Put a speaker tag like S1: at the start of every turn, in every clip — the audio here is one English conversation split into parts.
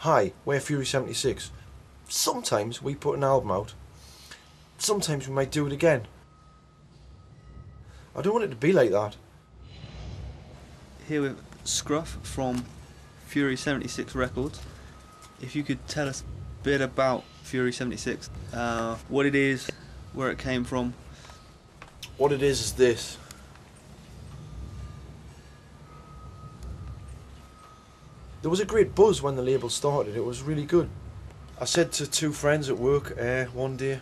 S1: hi, we're Fury 76. Sometimes we put an album out. Sometimes we might do it again. I don't want it to be like that.
S2: Here with Scruff from Fury 76 Records. If you could tell us a bit about Fury 76, what it is, where it came from.
S1: What it is this. There was a great buzz when the label started. It was really good. I said to two friends at work one day,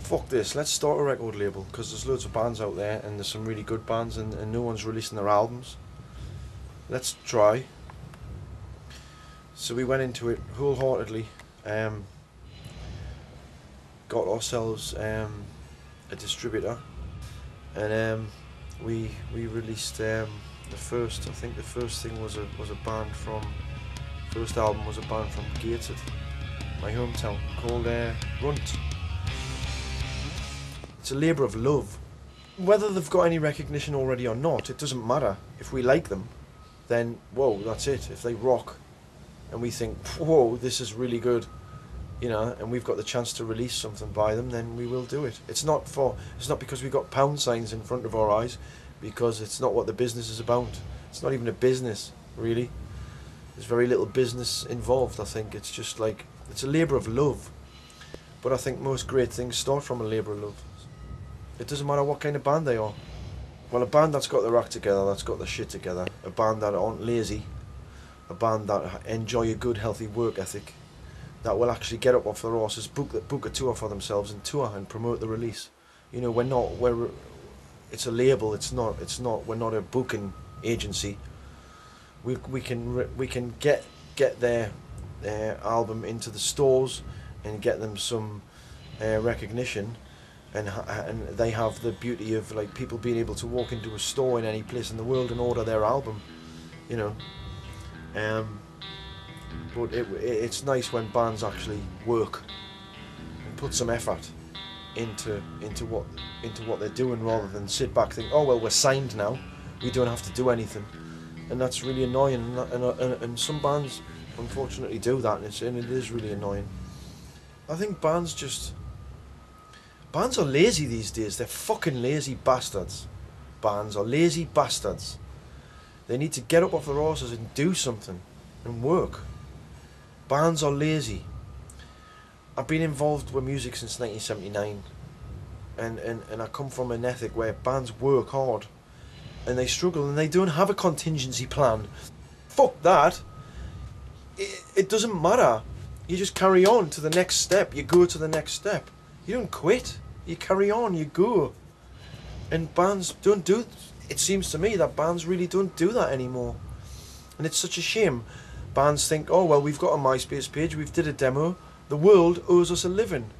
S1: fuck this, let's start a record label, because there's loads of bands out there and there's some really good bands and no one's releasing their albums. Let's try. So we went into it wholeheartedly, got ourselves a distributor, and we released the first. I think the first thing was a band from. First album was a band from Dorset, my hometown, called Runt. It's a labour of love. Whether they've got any recognition already or not, it doesn't matter. If we like them, then whoa, that's it. If they rock, and we think, whoa, this is really good, you know, and we've got the chance to release something by them, then we will do it. It's not because we've got pound signs in front of our eyes, because it's not what the business is about. It's not even a business, really. There's very little business involved, I think. It's just like, it's a labour of love. But I think most great things start from a labour of love. It doesn't matter what kind of band they are. Well, a band that's got their act together, that's got their shit together, a band that aren't lazy, a band that enjoy a good, healthy work ethic, that will actually get up off their horses, book a tour for themselves and tour and promote the release. You know, it's a label. We're not a booking agency. We can get their album into the stores and get them some recognition, and they have the beauty of like people being able to walk into a store in any place in the world and order their album, you know. But it's nice when bands actually work and put some effort into what they're doing, rather than sit back and think, oh well, we're signed now, we don't have to do anything. And that's really annoying, and some bands unfortunately do that, and it is really annoying. I think bands are lazy these days. They're fucking lazy bastards. Bands are lazy bastards. They need to get up off their horses and do something and work. Bands are lazy. I've been involved with music since 1979, and I come from an ethic where bands work hard and they struggle and they don't have a contingency plan. Fuck that. It doesn't matter. You just carry on to the next step. You go to the next step. You don't quit. You carry on. You go. And bands don't do. It seems to me that bands really don't do that anymore, and it's such a shame. Bands think, oh well, we've got a MySpace page, we've did a demo, the world owes us a living.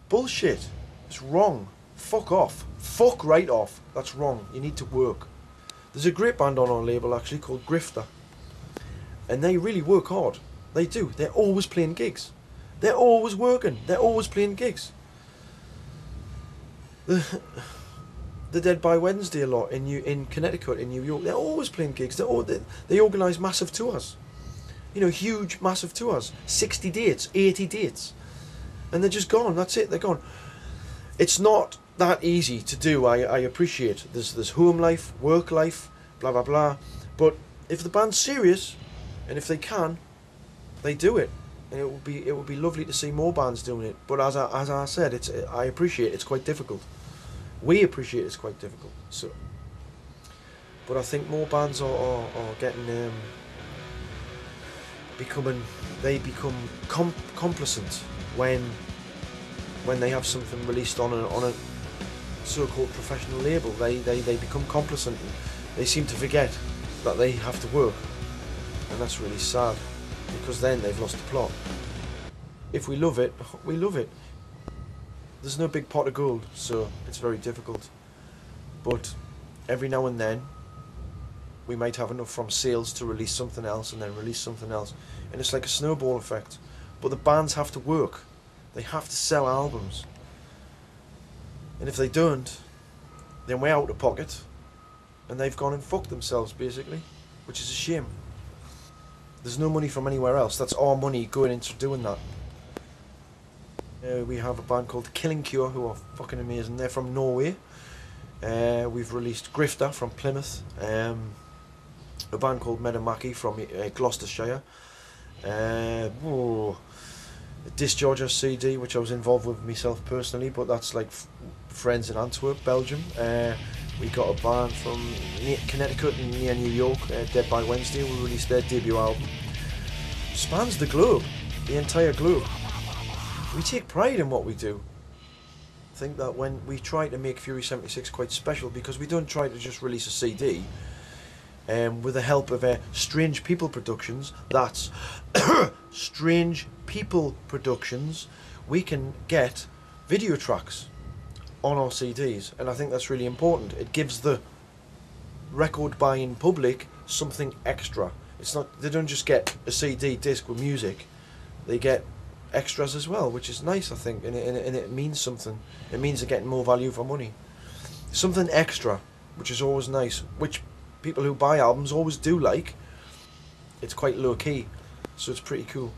S1: Bullshit. It's wrong. Fuck off. Fuck right off. That's wrong. You need to work. There's a great band on our label actually called Grifter, and they really work hard. They do. They're always playing gigs. They're always working. They're always playing gigs. They're Dead by Wednesday a lot in Connecticut, in New York. They're always playing gigs. They organise massive tours. You know, huge, massive tours. 60 dates, 80 dates. And they're just gone. That's it. They're gone. It's not that easy to do. I appreciate. There's home life, work life, blah, blah, blah. But if the band's serious, and if they can, they do it. And it would be lovely to see more bands doing it. But as I said, I appreciate it's quite difficult. We appreciate it's quite difficult. So, but I think more bands are getting they become complacent when they have something released on a so-called professional label. They become complacent, and they seem to forget that they have to work, and that's really sad, because then they've lost the plot. If we love it, we love it. There's no big pot of gold, so it's very difficult. But every now and then, we might have enough from sales to release something else, and then release something else. And it's like a snowball effect. But the bands have to work. They have to sell albums. And if they don't, then we're out of pocket. And they've gone and fucked themselves, basically. Which is a shame. There's no money from anywhere else. That's our money going into doing that. We have a band called Killing Cure, who are fucking amazing. They're from Norway. We've released Grifter from Plymouth. A band called Medamaki from Gloucestershire. A Discharger CD, which I was involved with myself personally, but that's like friends in Antwerp, Belgium. We got a band from Connecticut and near New York, Dead by Wednesday. We released their debut album. Spans the globe, the entire globe. We take pride in what we do. I think that when we try to make Fury 76 quite special, because we don't try to just release a CD. With the help of Strange People Productions, that's Strange People Productions, we can get video tracks on our CDs, and I think that's really important. It gives the record buying public something extra. It's not, they don't just get a CD disc with music, they get extras as well, which is nice, I think, and it means something. It means they're getting more value for money. Something extra, which is always nice, which people who buy albums always do like. It's quite low key, so it's pretty cool.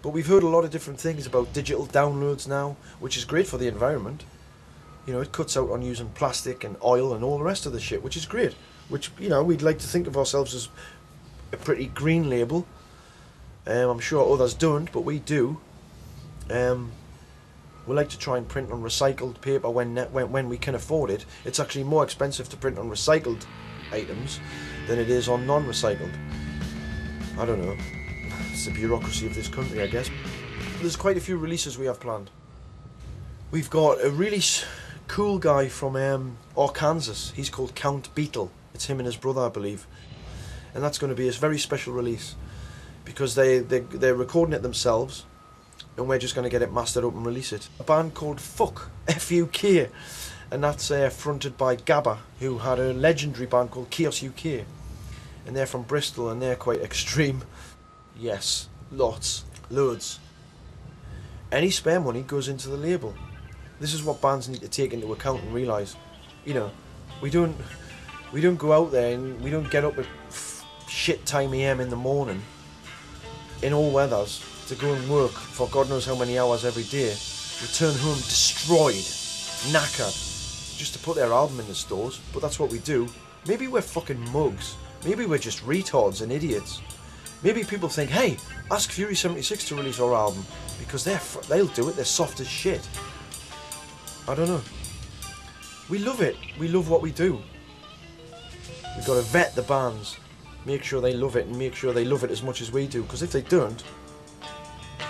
S1: But we've heard a lot of different things about digital downloads now, which is great for the environment. You know, it cuts out on using plastic and oil and all the rest of the shit, which is great. Which, you know, we'd like to think of ourselves as a pretty green label. I'm sure others don't, but we do. We like to try and print on recycled paper when we can afford it. It's actually more expensive to print on recycled items than it is on non-recycled. I don't know. It's the bureaucracy of this country, I guess. There's quite a few releases we have planned. We've got a really cool guy from Arkansas. He's called Count Beetle. It's him and his brother, I believe. And that's going to be a very special release, because they're recording it themselves, and we're just going to get it mastered up and release it. A band called Fuck, F-U-K, and that's fronted by Gabba, who had a legendary band called Chaos UK, and they're from Bristol, and they're quite extreme. Yes, loads. Any spare money goes into the label. This is what bands need to take into account and realise. You know, we don't go out there and we don't get up at shit time AM in the morning in all weathers to go and work for God knows how many hours every day. Return home destroyed, knackered, just to put their album in the stores. But that's what we do. Maybe we're fucking mugs. Maybe we're just retards and idiots. Maybe people think, hey, ask Fury 76 to release our album, because they'll do it. They're soft as shit. I don't know. We love it. We love what we do. We've got to vet the bands, make sure they love it, and make sure they love it as much as we do, because if they don't,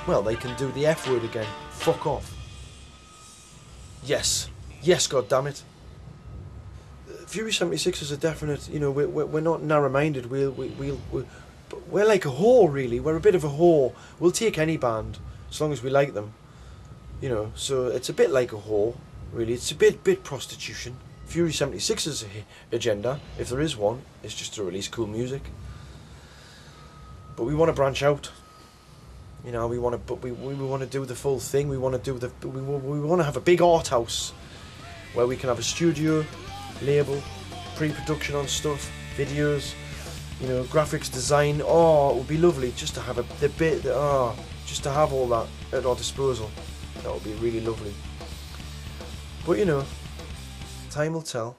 S1: well, they can do the F word again. Fuck off. Yes, God damn it. Fury 76 is a definite, you know, we're not narrow-minded. We're like a whore, really. We're a bit of a whore. We'll take any band as long as we like them, you know. So it's a bit like a whore, really. It's a bit prostitution. Fury 76's agenda, if there is one, is just to release cool music. But we want to branch out. You know, we want to do the full thing. We want to have a big art house where we can have a studio, label, pre-production on stuff, videos, you know, graphics design. Oh, it would be lovely just to have just to have all that at our disposal. That would be really lovely. But you know, time will tell.